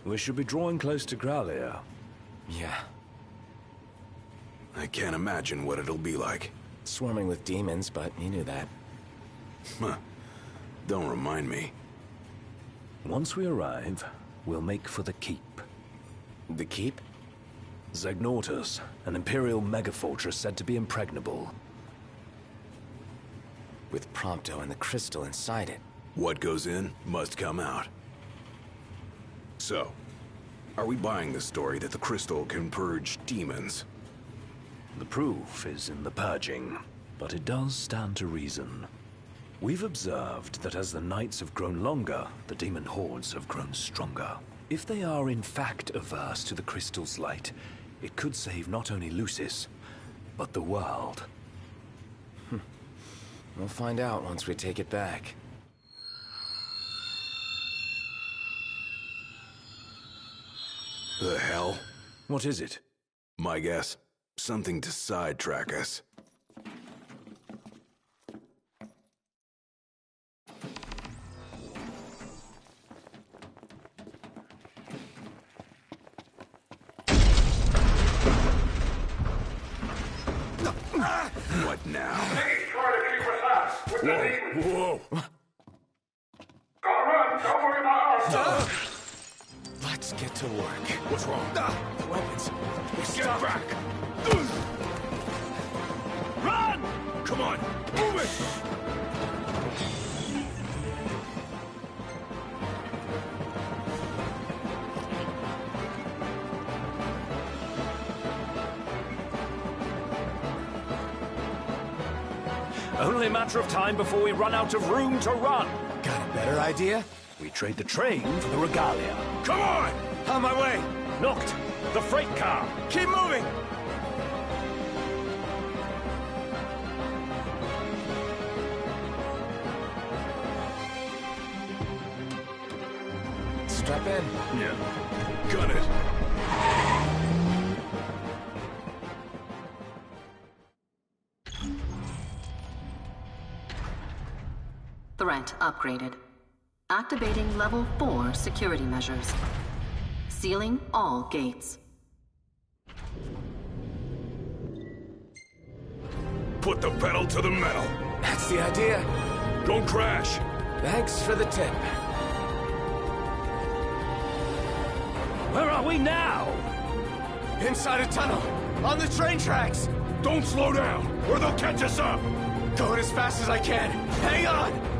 We should be drawing close to Gladio. Yeah. I can't imagine what it'll be like. Swarming with demons, but you knew that. Huh. Don't remind me. Once we arrive, we'll make for the keep. The keep? Zegnortus, an Imperial megafortress said to be impregnable. With Prompto and the crystal inside it. What goes in must come out. So, are we buying the story that the crystal can purge demons? The proof is in the purging, but it does stand to reason. We've observed that as the nights have grown longer, the demon hordes have grown stronger. If they are in fact averse to the crystal's light, it could save not only Lucis, but the world. We'll find out once we take it back. The hell? What is it? My guess, something to sidetrack us. What now? Try to keep us out with the demons. Whoa! Gotta run, don't worry about us. Let's get to work. What's wrong? Weapons. Get back! Run! Come on, move it! Only a matter of time before we run out of room to run. Got a better idea? We trade the train for the regalia. Come on! On my way! Knocked! The freight car! Keep moving! Strap in. Yeah. Gun it. Threat upgraded. Activating level 4 security measures. Sealing all gates. Put the pedal to the metal. That's the idea. Don't crash. Thanks for the tip. Where are we now? Inside a tunnel. On the train tracks. Don't slow down, or they'll catch us up. Going as fast as I can. Hang on!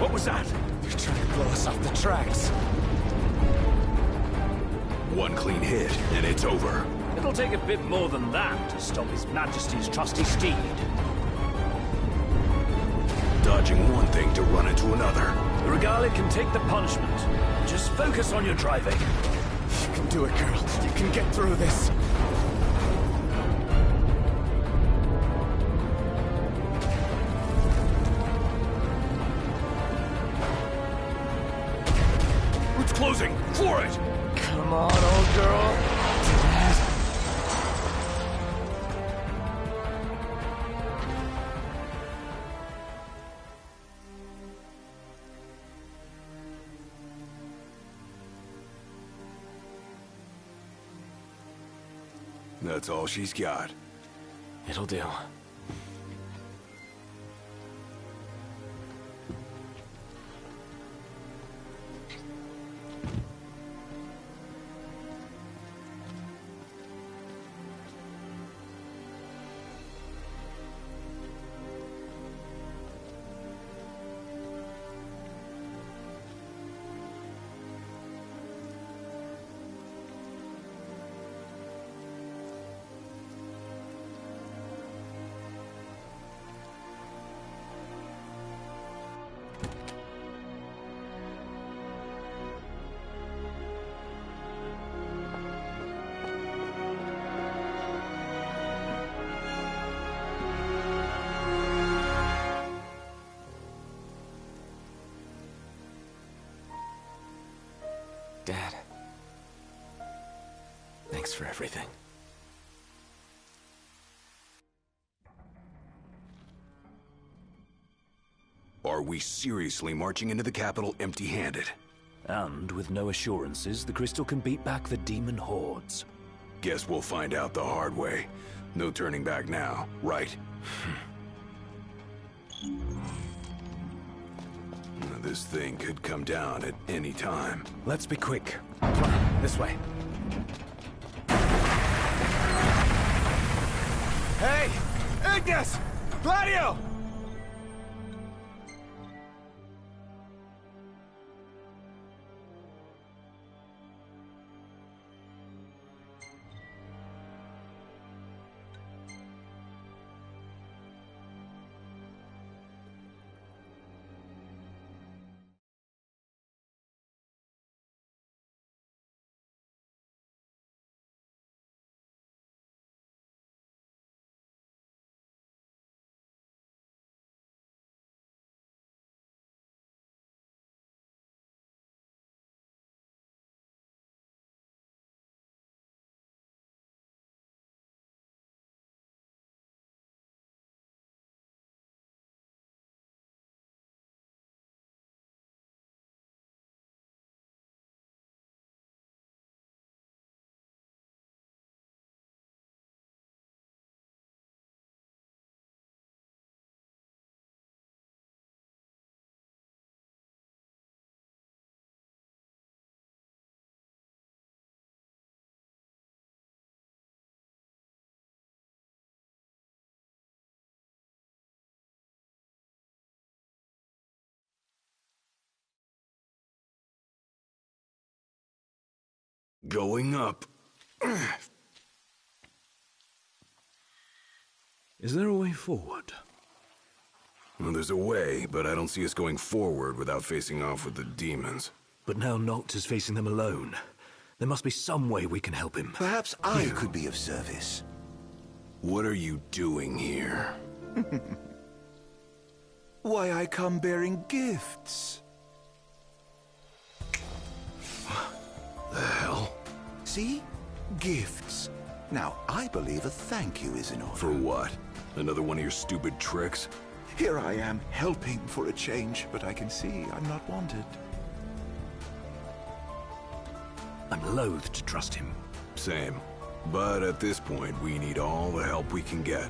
What was that? They're trying to blow us off the tracks. One clean hit, and it's over. It'll take a bit more than that to stop His Majesty's trusty steed. Dodging one thing to run into another. The regalia can take the punishment. Just focus on your driving. You can do it, girl. You can get through this. It's closing. Floor it. Come on, old girl. That's all she's got. It'll do. Thanks for everything. Are we seriously marching into the capital empty-handed? And with no assurances, the crystal can beat back the demon hordes. Guess we'll find out the hard way. No turning back now, right? This thing could come down at any time. Let's be quick. Come on, this way. Hey! Ignis! Gladio! Going up. Is there a way forward? Well, there's a way, but I don't see us going forward without facing off with the demons. But now Noct is facing them alone. There must be some way we can help him. Perhaps I could be of service. What are you doing here? Why, I come bearing gifts. The hell? See? Gifts. Now, I believe a thank you is in order. For what? Another one of your stupid tricks? Here I am, helping for a change, but I can see I'm not wanted. I'm loath to trust him. Same. But at this point, we need all the help we can get.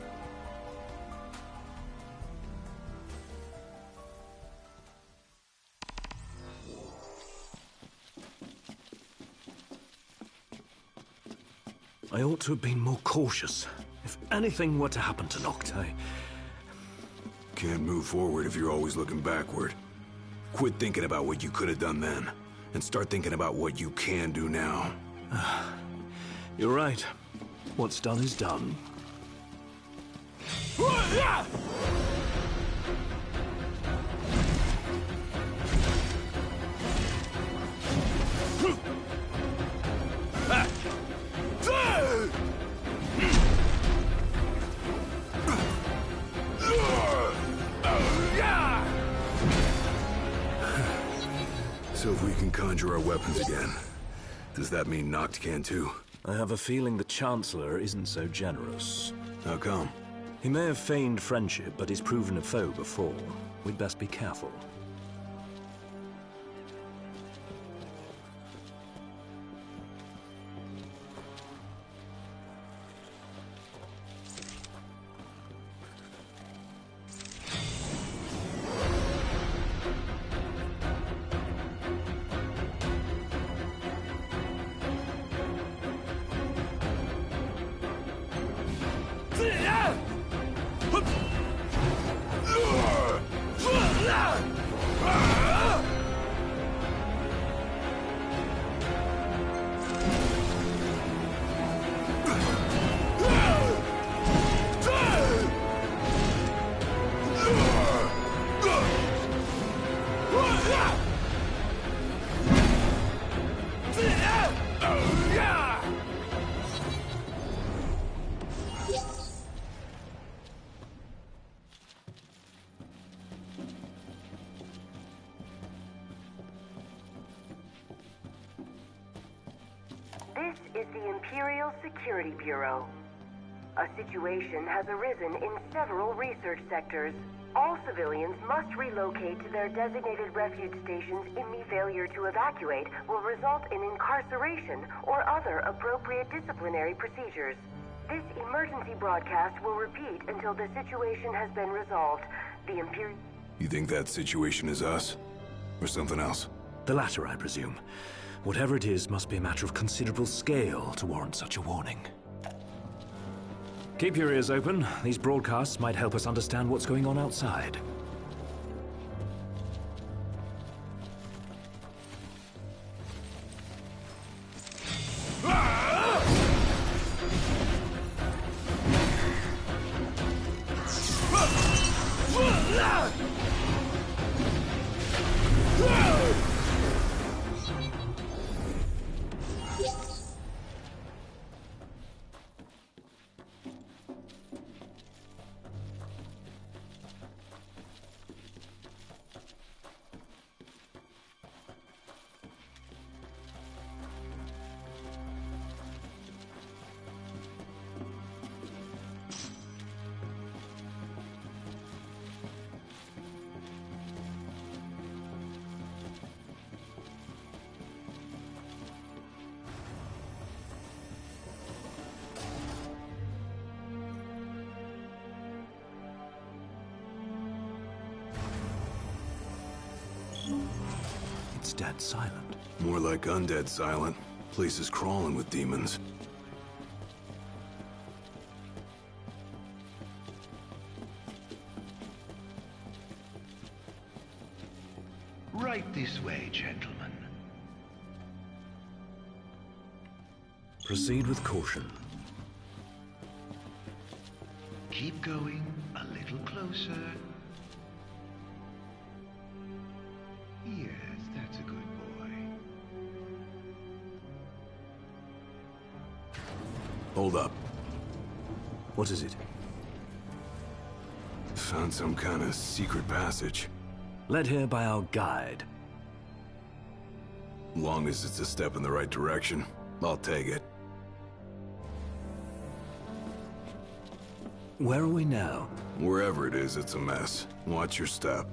I ought to have been more cautious. If anything were to happen to Noct, Can't move forward if you're always looking backward. Quit thinking about what you could have done then, and start thinking about what you can do now. You're right. What's done is done. So if we can conjure our weapons again, does that mean Noct can too? I have a feeling the Chancellor isn't so generous. How come? He may have feigned friendship, but he's proven a foe before. We'd best be careful. Imperial Security Bureau. A situation has arisen in several research sectors. All civilians must relocate to their designated refuge stations. Any failure to evacuate will result in incarceration or other appropriate disciplinary procedures. This emergency broadcast will repeat until the situation has been resolved. The Imperial... You think that situation is us? Or something else? The latter, I presume. Whatever it is must be a matter of considerable scale to warrant such a warning. Keep your ears open. These broadcasts might help us understand what's going on outside. It's dead silent. More like undead silent. Place is crawling with demons. Right this way, gentlemen. Proceed with caution. Keep going a little closer. Yes, that's a good boy. Hold up. What is it? Found some kind of secret passage. Led here by our guide. Long as it's a step in the right direction, I'll take it. Where are we now? Wherever it is, it's a mess. Watch your step.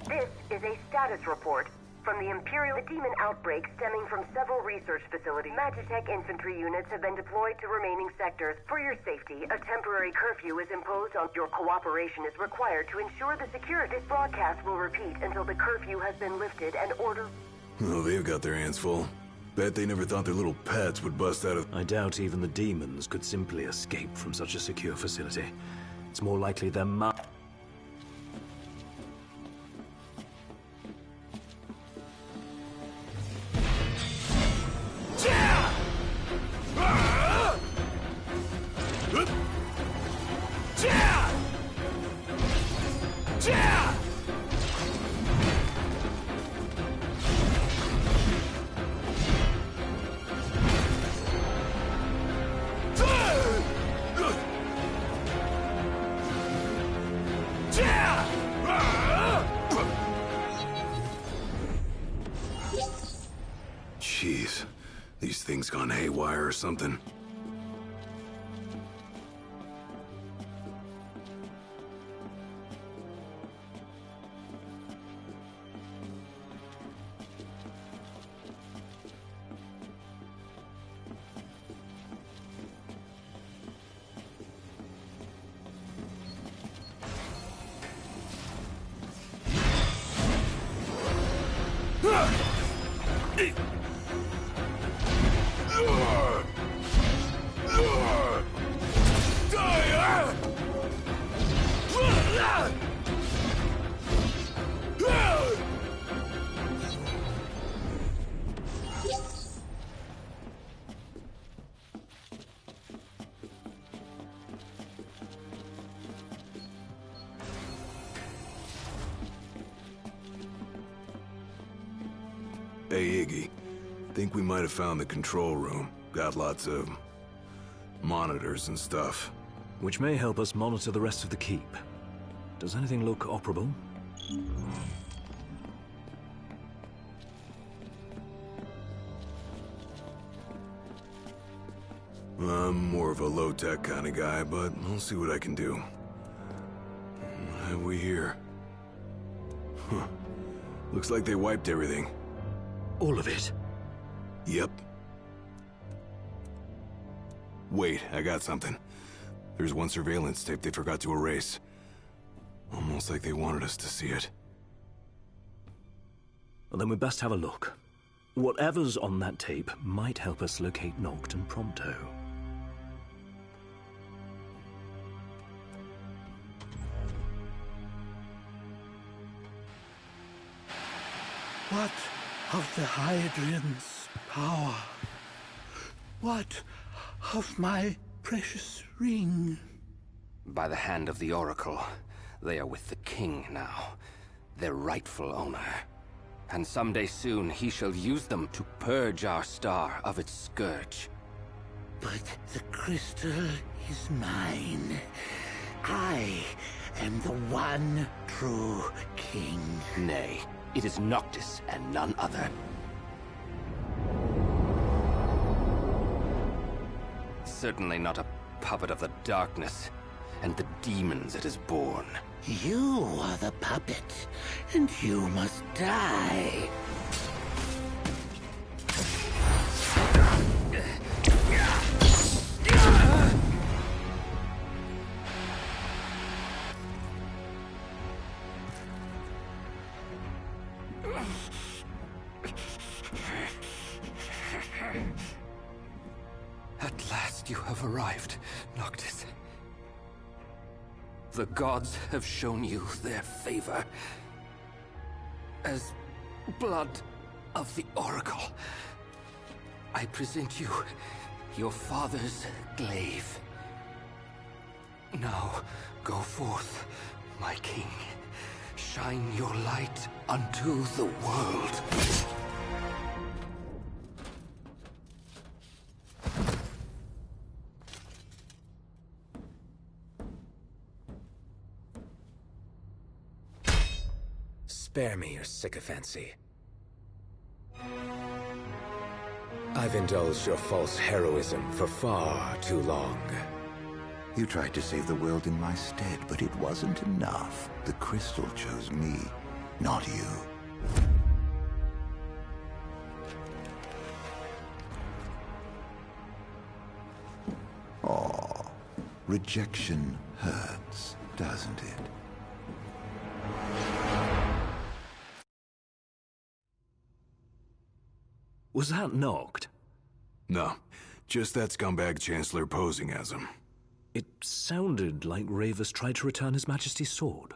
This is a status report from the Imperial demon outbreak stemming from several research facilities. Magitech infantry units have been deployed to remaining sectors. For your safety, a temporary curfew is imposed on your cooperation is required to ensure the security. This broadcast will repeat until the curfew has been lifted and order... Oh, they've got their hands full. Bet they never thought their little pets would bust out of... I doubt even the demons could simply escape from such a secure facility. It's more likely their Jeez. These things gone haywire or something. Hey, Iggy. Think we might have found the control room. Got lots of monitors and stuff. which may help us monitor the rest of the keep. Does anything look operable? I'm more of a low-tech kind of guy, but I'll see what I can do. What have we here? Huh. Looks like they wiped everything. All of it? Yep. Wait, I got something. There's one surveillance tape they forgot to erase. Almost like they wanted us to see it. Well, then we best have a look. Whatever's on that tape might help us locate Noct and Prompto. What of the Hydrian's power? What of my precious ring? By the hand of the Oracle, they are with the king now, their rightful owner. And someday soon he shall use them to purge our star of its scourge. But the crystal is mine. I am the one true king. Nay, it is Noctis and none other. Certainly not a puppet of the darkness and the demons it has borne. You are the puppet, and you must die. At last you have arrived, Noctis. The gods have shown you their favor. As blood of the Oracle, I present you your father's glaive. Now, go forth, my king. Shine your light unto the world. Spare me your sycophancy. I've indulged your false heroism for far too long. You tried to save the world in my stead, but it wasn't enough. The crystal chose me, not you. Oh, rejection hurts, doesn't it? Was that Noct? No, just that scumbag Chancellor posing as him. It sounded like Ravus tried to return His Majesty's sword.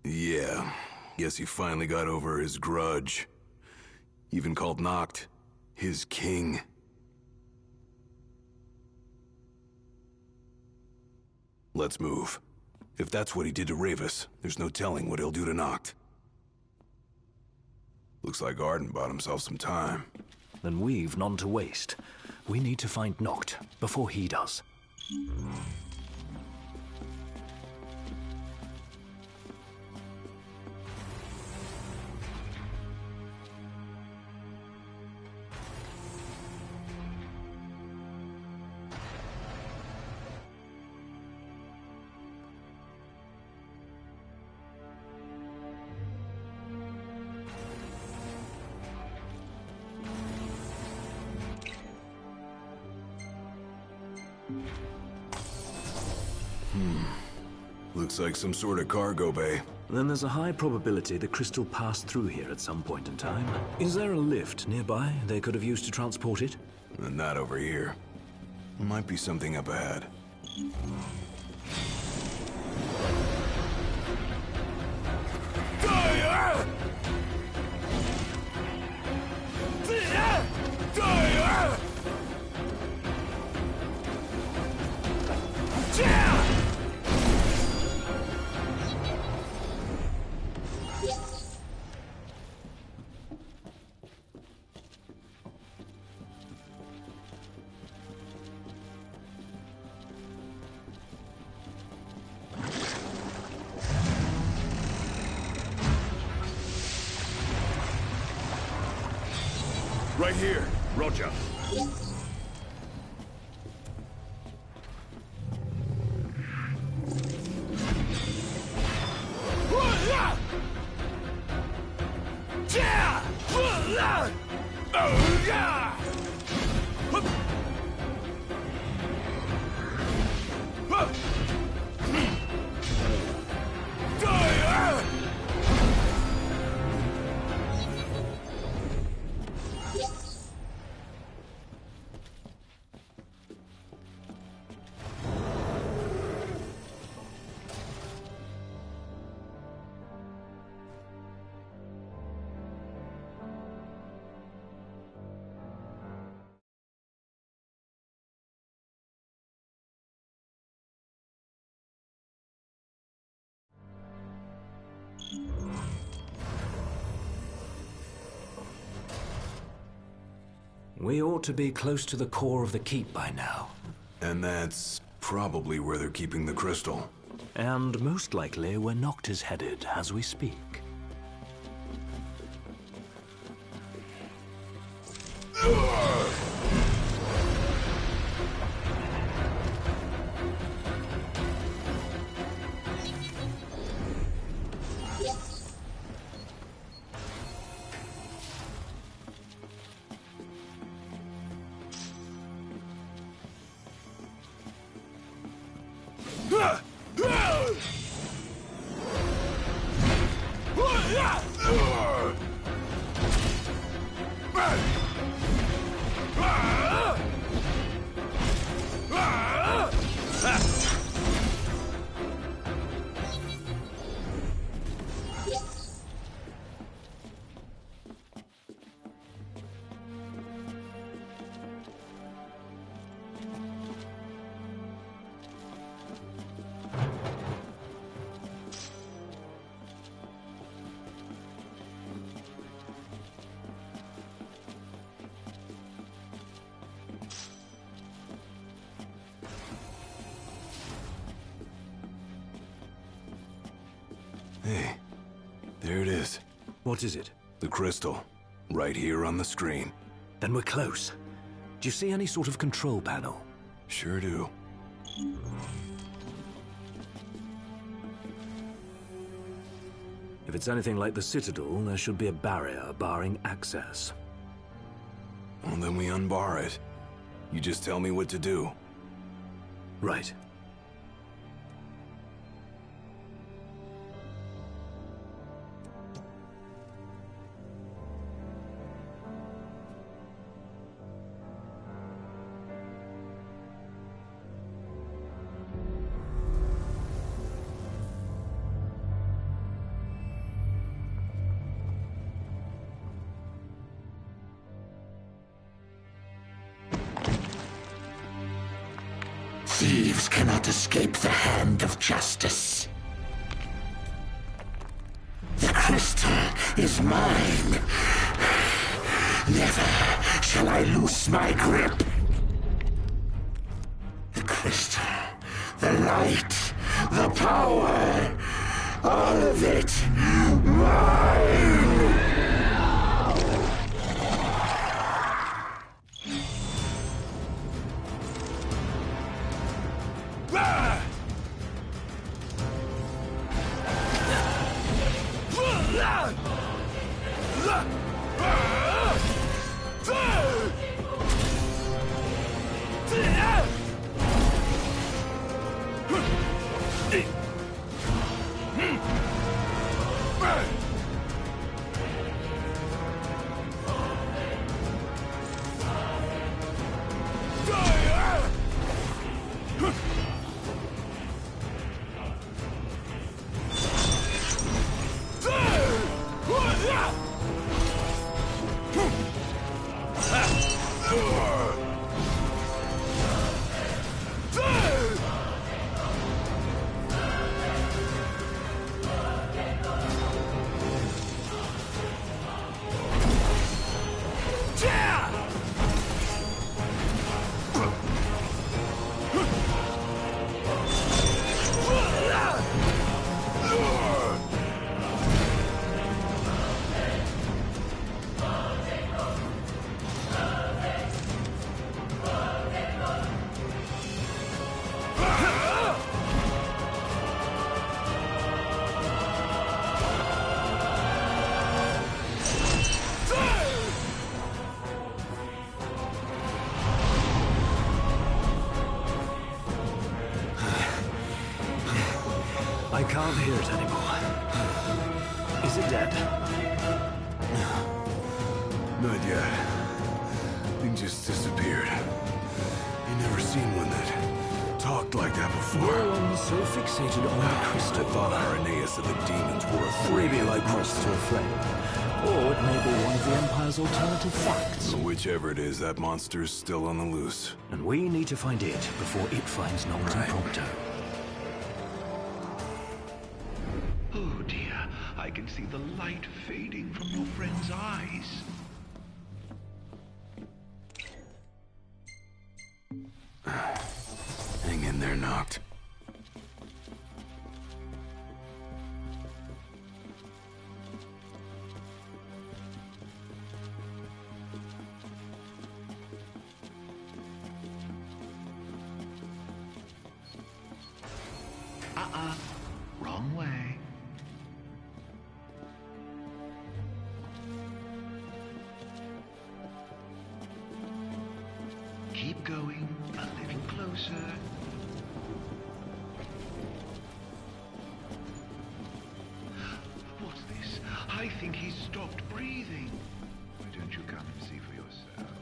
Yeah, guess he finally got over his grudge. Even called Noct his king. Let's move. If that's what he did to Ravus, there's no telling what he'll do to Noct. Looks like Arden bought himself some time. Then we've none to waste. We need to find Noct before he does. Looks like some sort of cargo bay. Then there's a high probability the crystal passed through here at some point in time. Is there a lift nearby they could have used to transport it? Not over here. Might be something up ahead. Right here. Roger. We ought to be close to the core of the keep by now. And that's probably where they're keeping the crystal. And most likely where Noct is headed as we speak. Hey, there it is. What is it? The crystal. Right here on the screen. Then we're close. Do you see any sort of control panel? Sure do. If it's anything like the Citadel, there should be a barrier barring access. Well, then we unbar it. You just tell me what to do. Right. Thieves cannot escape the hand of justice. The crystal is mine. Never shall I loose my grip. The crystal, the light, the power, all of it mine! Can't hear it anymore. Is it dead? Not yet. Thing just disappeared. Ain't never seen one that talked like that before. No one's so fixated on the crystal. I thought Irenaeus and the demons were afraid. Maybe like moths to a flame. Or it may be one of the Empire's alternative facts. Whichever it is, that monster's still on the loose. And we need to find it before it finds Noct and Prompto. Oh dear, I can see the light fading from your friend's eyes. Hang in there, Noct. Wrong way. Keep going a little closer. What's this? I think he's stopped breathing. Why don't you come and see for yourself?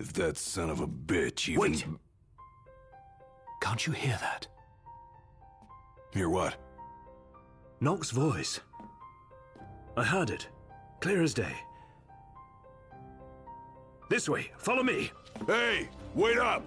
If that son of a bitch even... Wait! Can't you hear that? Hear what? Noct's voice. I heard it. Clear as day. This way, follow me! Hey! Wait up!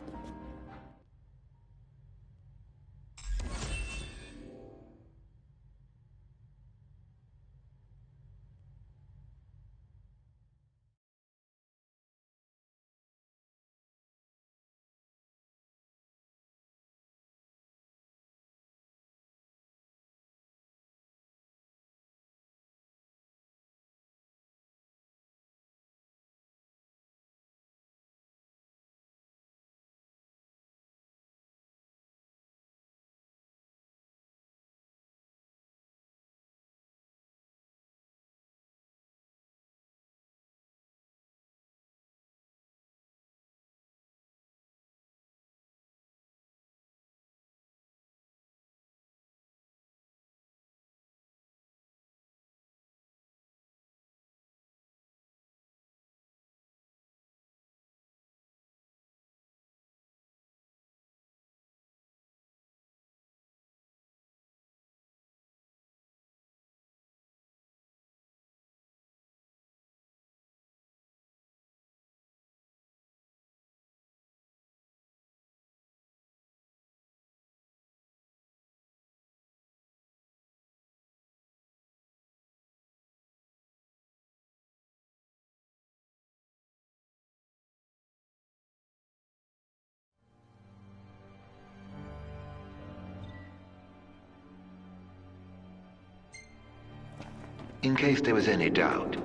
In case there was any doubt,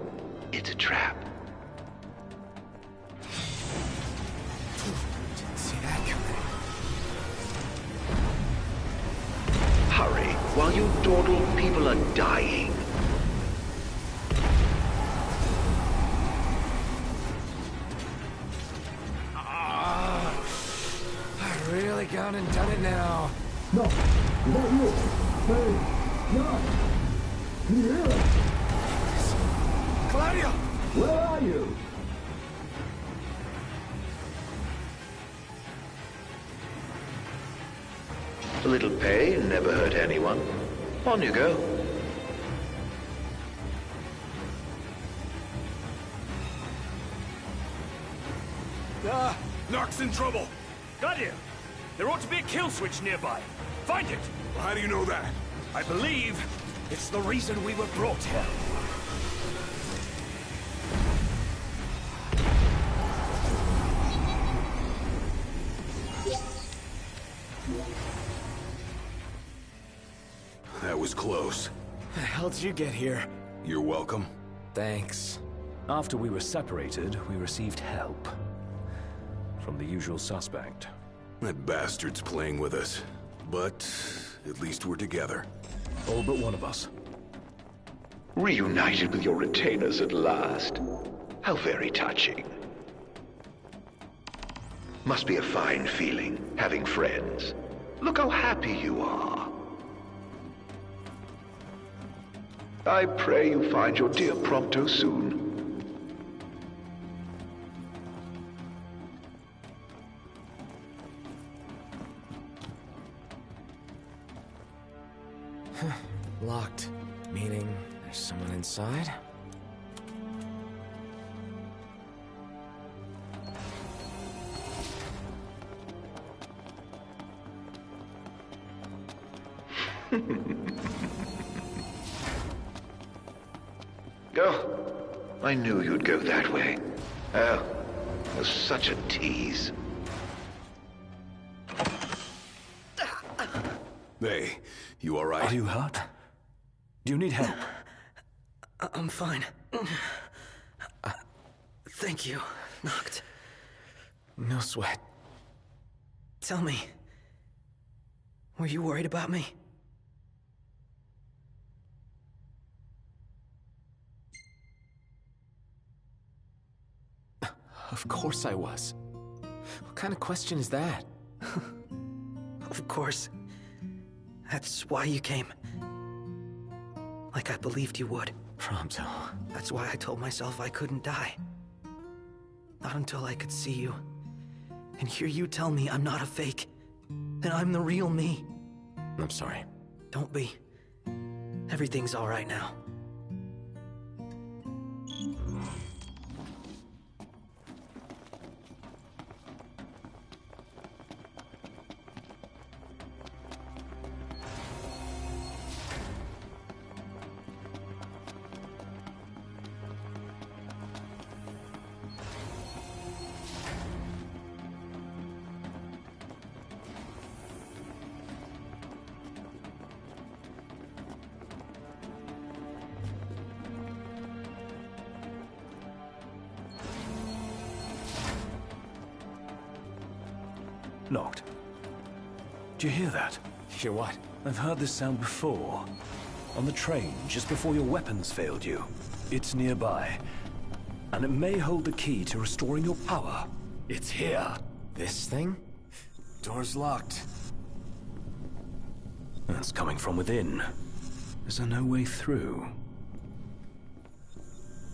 it's a trap. Didn't see that coming. Hurry, while you dawdle, people are dying. I've really gone and done it now. No, not you. Hey, no. Can you hear us? Gladio! Where are you? A little pay never hurt anyone. On you go. Nock's in trouble. Gladio! There ought to be a kill switch nearby. Find it! Well, how do you know that? I believe it's the reason we were brought here. That was close. How did you get here? You're welcome. Thanks. After we were separated, we received help. From the usual suspect. That bastard's playing with us. But at least we're together. All but one of us. Reunited with your retainers at last. How very touching. Must be a fine feeling, having friends. Look how happy you are. I pray you find your dear Prompto soon. Locked. Meaning there's someone inside? Oh, I knew you'd go that way. Oh, you're such a tease. Hey, you all right? Are you hurt? Do you need help? I'm fine. Thank you, Knocked. No sweat. Tell me, were you worried about me? Of course I was. What kind of question is that? Of course. That's why you came. Like I believed you would. Prompto. That's why I told myself I couldn't die. Not until I could see you. And hear you tell me I'm not a fake. That I'm the real me. I'm sorry. Don't be. Everything's all right now. Knocked. Do you hear that? Hear what? I've heard this sound before. On the train, just before your weapons failed you. It's nearby. And it may hold the key to restoring your power. It's here. This thing? Door's locked. That's coming from within. Is there no way through?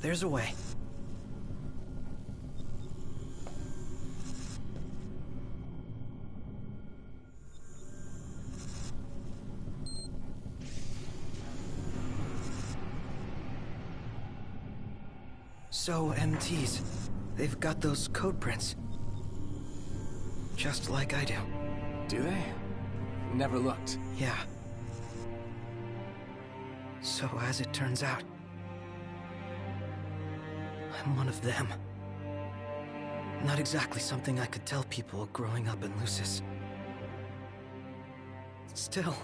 There's a way. So, MTs, they've got those code prints. Just like I do. Do they? Never looked. Yeah. So, as it turns out, I'm one of them. Not exactly something I could tell people growing up in Lucis. Still,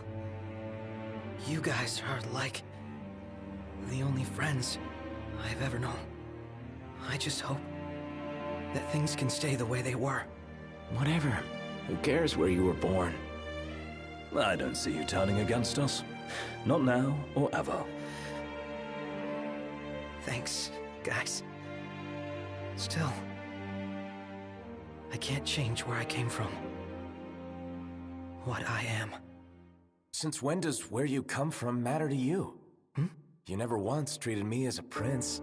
you guys are like the only friends I've ever known. I just hope that things can stay the way they were. Whatever. Who cares where you were born? I don't see you turning against us. Not now or ever. Thanks, guys. Still, I can't change where I came from. What I am. Since when does where you come from matter to you? You never once treated me as a prince.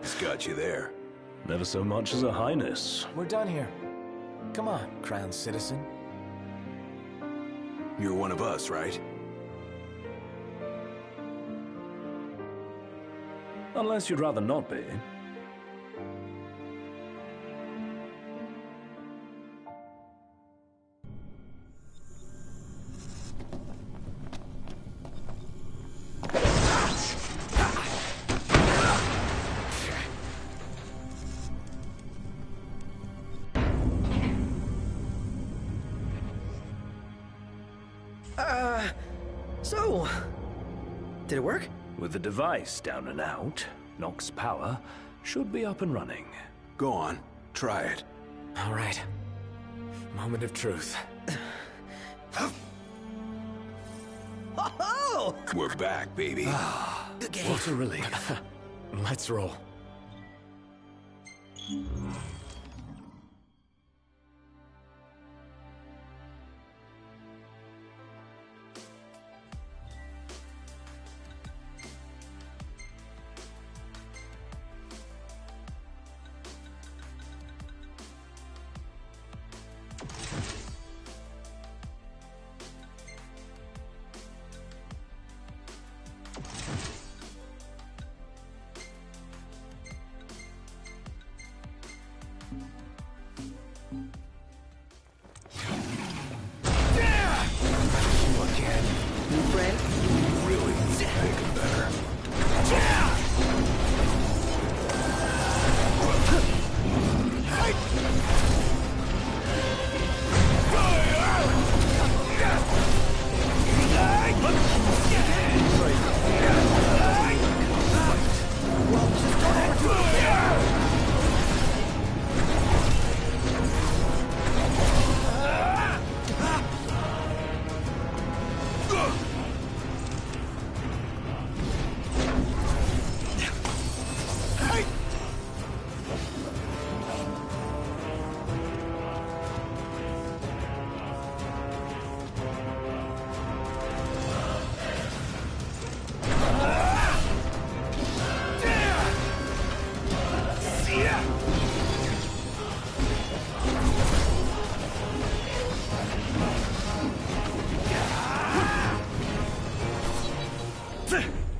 It's got you there. Never so much as a highness. We're done here. Come on, crowned citizen. You're one of us, right? Unless you'd rather not be. So, did it work? With the device down and out, Nox's power should be up and running. Go on, try it. All right. Moment of truth. Oh! We're back, baby. What a relief. Let's roll.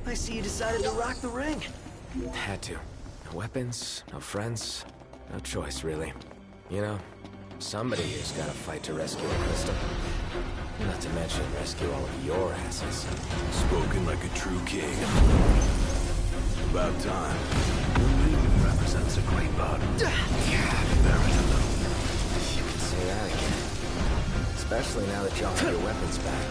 I see you decided to rock the ring. Had to. No weapons, no friends, no choice, really. You know, somebody here's gotta fight to rescue a crystal. Not to mention rescue all of your asses. Spoken like a true king. About time. The ring represents a great burden. Bear it alone. You can say that again. Especially now that y'all have your weapons back.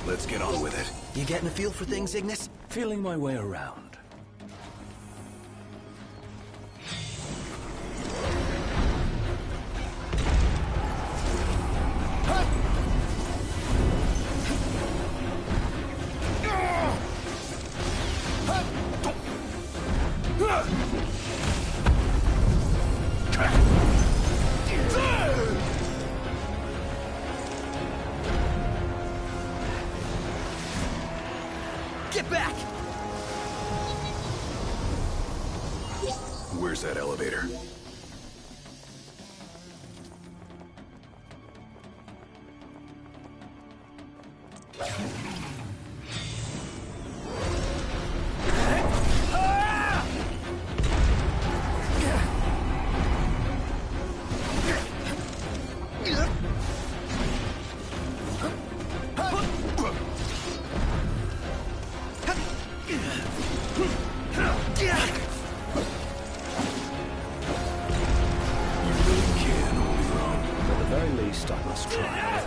Let's get on with it. You getting a feel for things, Ignis? Feeling my way around. Get back! Where's that elevator? trial.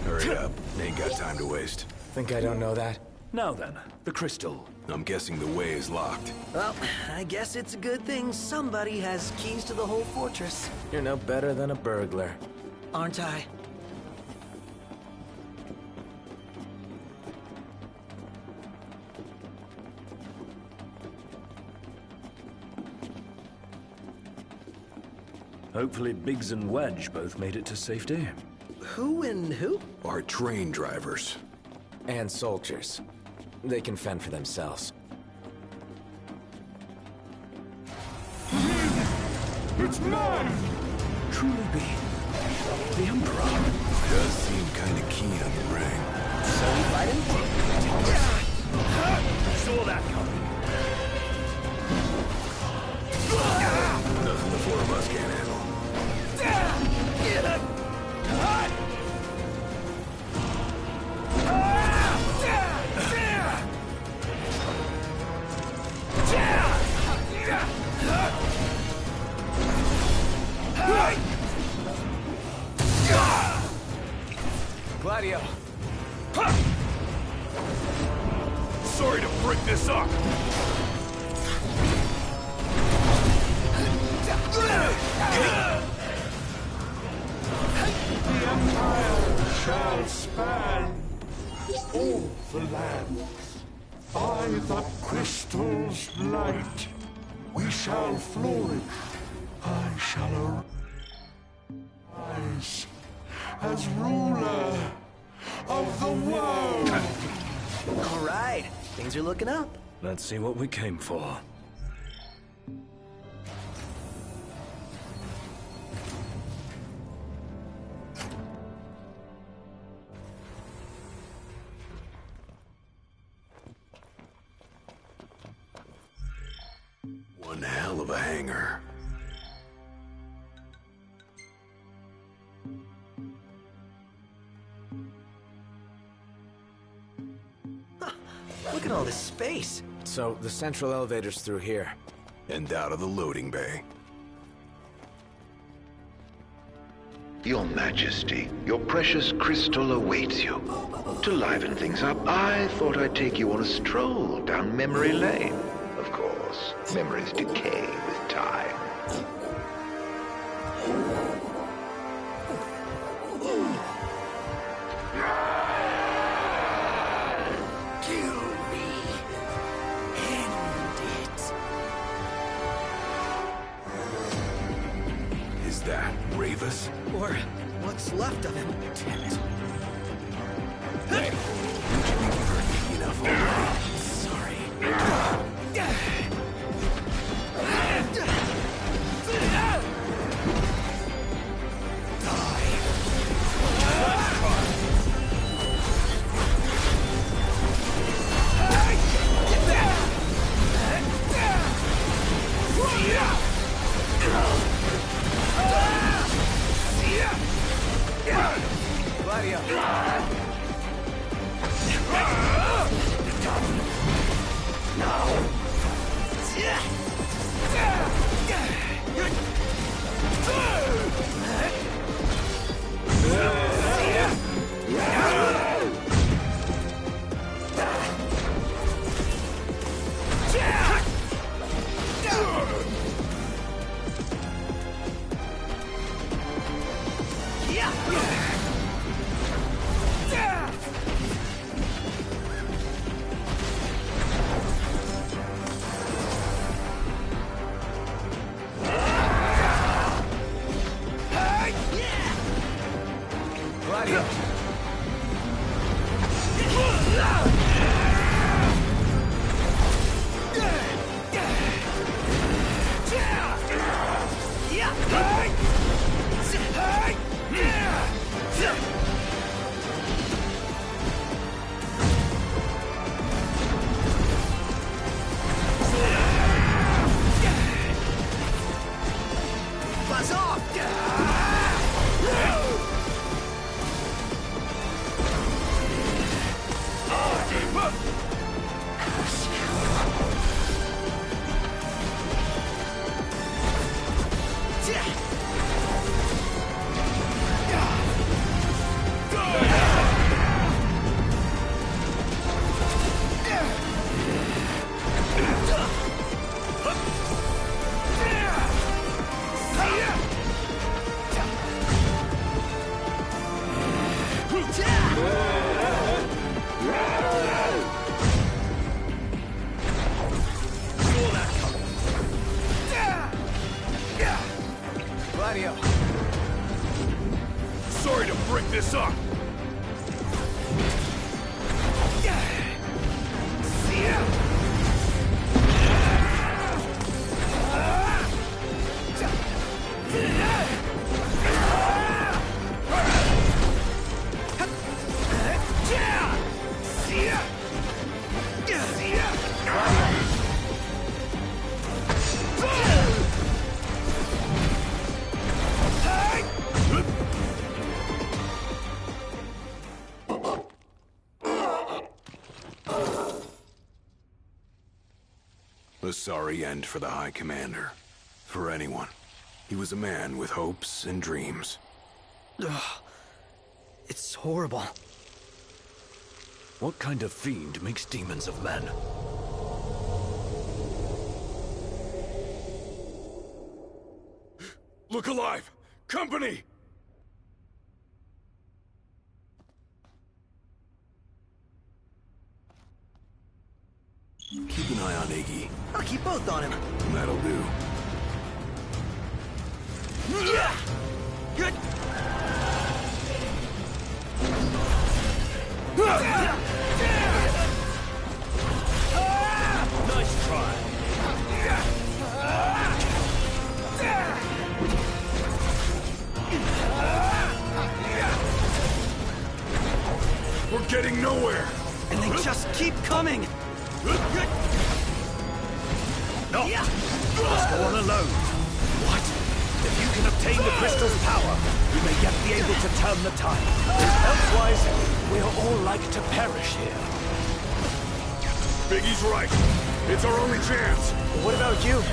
Hurry up. Ain't got time to waste. Think I don't know that? Now then, the crystal. I'm guessing the way is locked. Well, I guess it's a good thing somebody has keys to the whole fortress. You're no better than a burglar. Aren't I? Hopefully Biggs and Wedge both made it to safety. Who and who? Our train drivers. And soldiers. They can fend for themselves. It's mine! Truly be the Emperor. Does seem kinda keen on the ring. So we fight him? Saw that coming. Nothing the four of us can't handle. Gladio! Sorry to break this up! The Empire shall span all the lands. By the crystal's light, we shall flourish. I shall arise as ruler of the world. All right, things are looking up. Let's see what we came for. One hell of a hanger. Look at all this space. So, the central elevator's through here. And out of the loading bay. Your Majesty, your precious crystal awaits you. To liven things up, I thought I'd take you on a stroll down memory lane. Of course, memories decay with time. Kill me. End it. Is that Ravus? Or what's left of him. Damn it. Hey, you should be hurt enough already. Sorry. Gladio! this up! A sorry end for the High Commander. For anyone. He was a man with hopes and dreams. Ugh. It's horrible. What kind of fiend makes demons of men? Look alive! Company! Keep an eye on Iggy. I'll keep both on him. That'll do. Good. Nice try. We're getting nowhere! And they just keep coming! No! Let's go on alone. What? If you can obtain the crystal's power, we may yet be able to turn the tide. Elsewise, we are all like to perish here. Biggie's right. It's our only chance. What about you?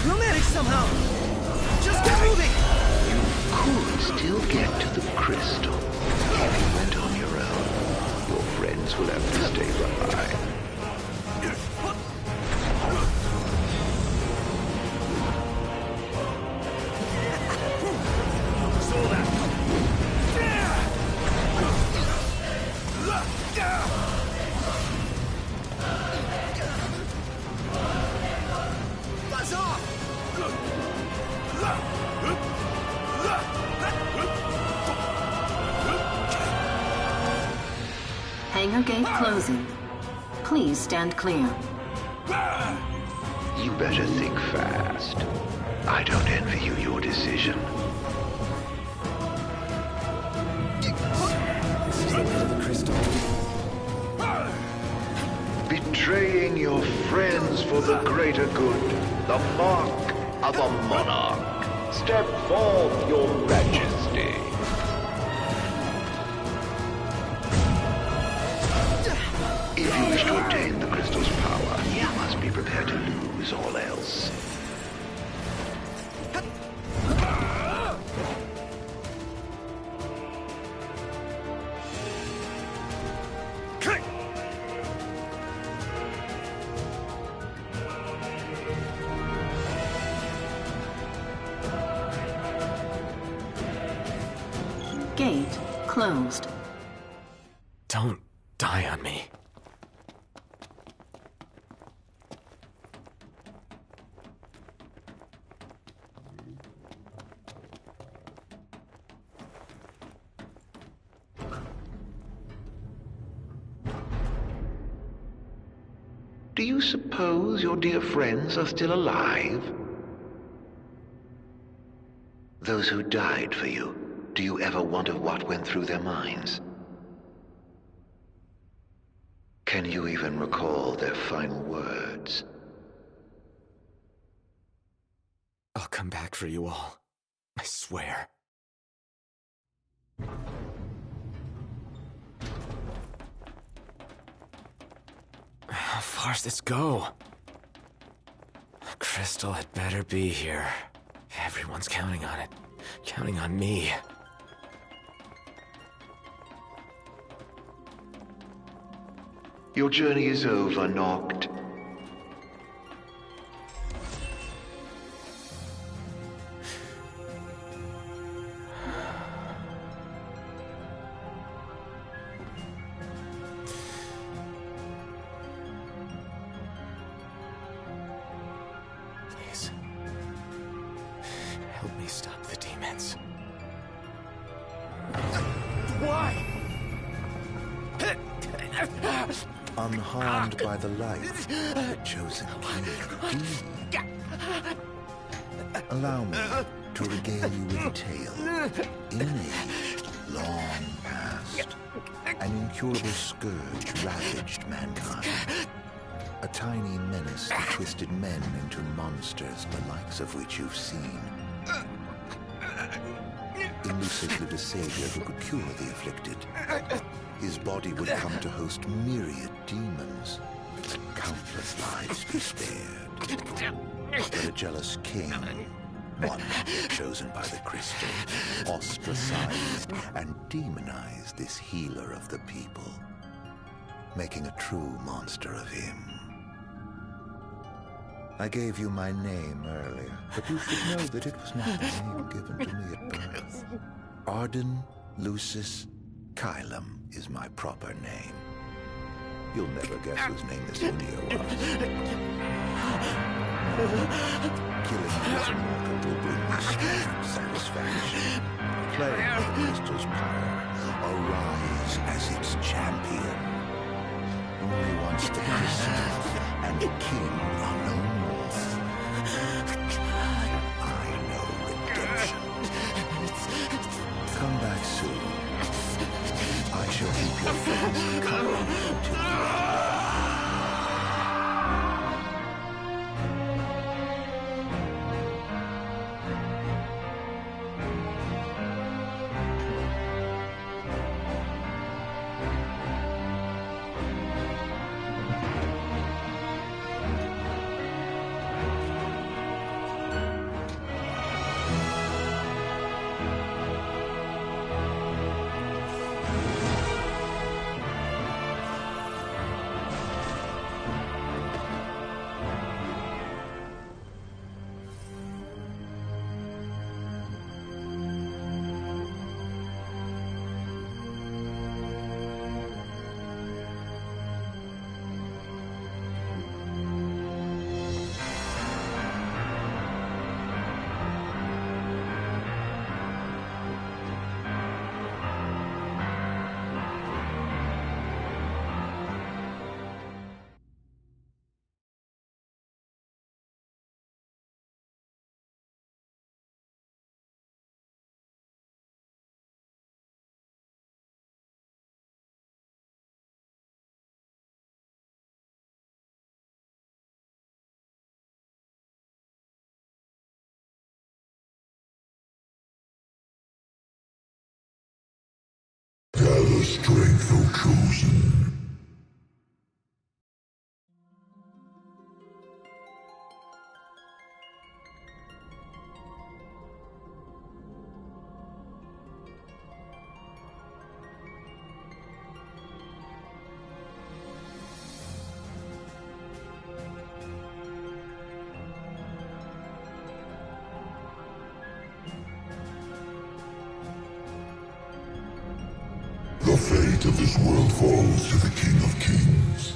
We'll manage somehow. Just get moving! You could still get to the crystal if you went on your own. Your friends will have to stay behind. Saw that. Buzz off! Hangar gate closing. Please stand clear. You better think fast. I don't envy you your decision. This is the way to the crystal. Betraying your friends for the greater good. The mark of a monarch. Step forth, your majesty. If you wish to obtain the crystal's power, you must be prepared to lose all else. Gate closed. Don't die on me. Do you suppose your dear friends are still alive? Those who died for you, do you ever wonder what went through their minds? Can you even recall their final words? I'll come back for you all. I swear. How far's this go? The crystal had better be here. Everyone's counting on it. Counting on me. Your journey is over, Noct. Please. Help me stop the demons. Why? Unharmed by the light, the chosen king. Allow me to regale you with a tale. In an age long past, an incurable scourge ravaged mankind. A tiny menace that twisted men into monsters, the likes of which you've seen. In Lucius lived a savior who could cure the afflicted. His body would come to host myriad demons. Countless lives be spared. But a jealous king, one chosen by the crystal, ostracized and demonized this healer of the people, making a true monster of him. I gave you my name earlier, but you should know that it was not the name given to me at birth. Arden Lucis Kylum is my proper name. You'll never guess whose name this India was. Killing this immortal will bring me strange satisfaction. Playing the crystal's power, arise as its champion. Only once the crystal and the king are no more. I know redemption. Come back soon. I shall keep your friends company till you. Gather strength, O chosen. The fate of this world falls to the King of Kings.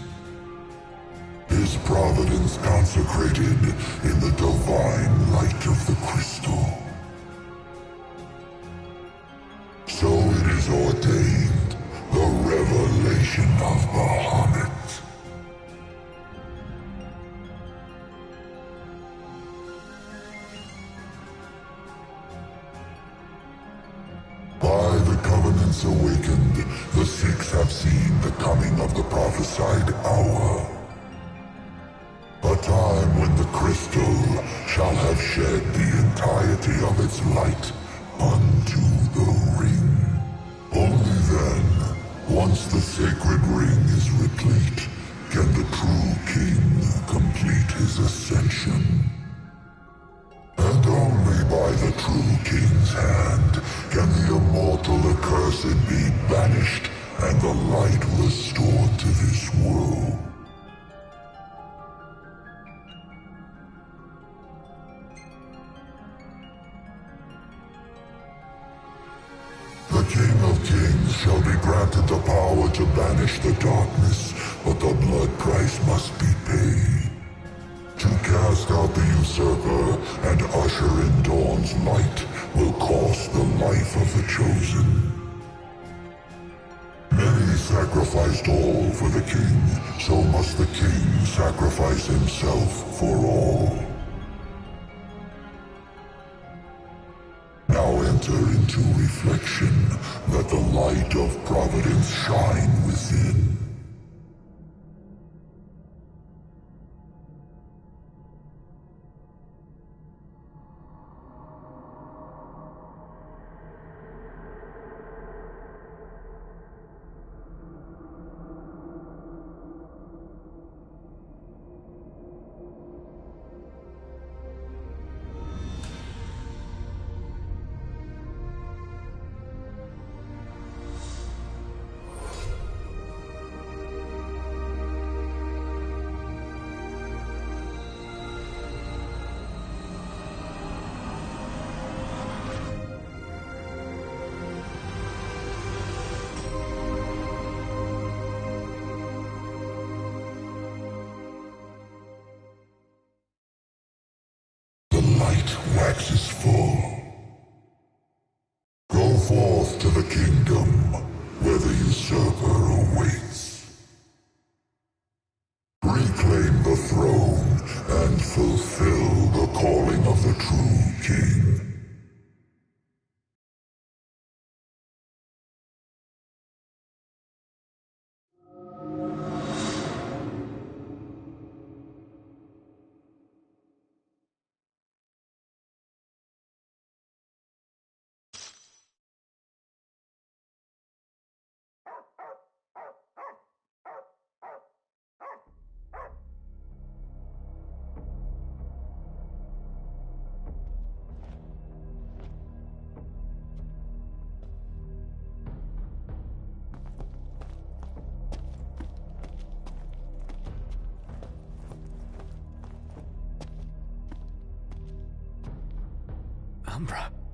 His providence consecrated in the divine light of the crystal. So it is ordained, the revelation of Bahamut. By the covenants awakened, the Sikhs have seen the coming of the prophesied hour. A time when the crystal shall have shed the entirety of its light unto the ring. Only then, once the sacred ring is replete, can the true king complete his ascension. And only by the true king's hand can the immortal accursed be banished and the light restored to this world. The King of Kings shall be granted the power to banish the darkness, but the blood price must be paid. To cast out the usurper and usher in dawn's light will cost the life of the chosen. sacrificed all for the king, so must the king sacrifice himself for all. Now enter into reflection. Let the light of providence shine within. Waxes full. Go forth to the kingdom, where the usurper awaits. Reclaim the throne and fulfill the calling of the true king. Umbra.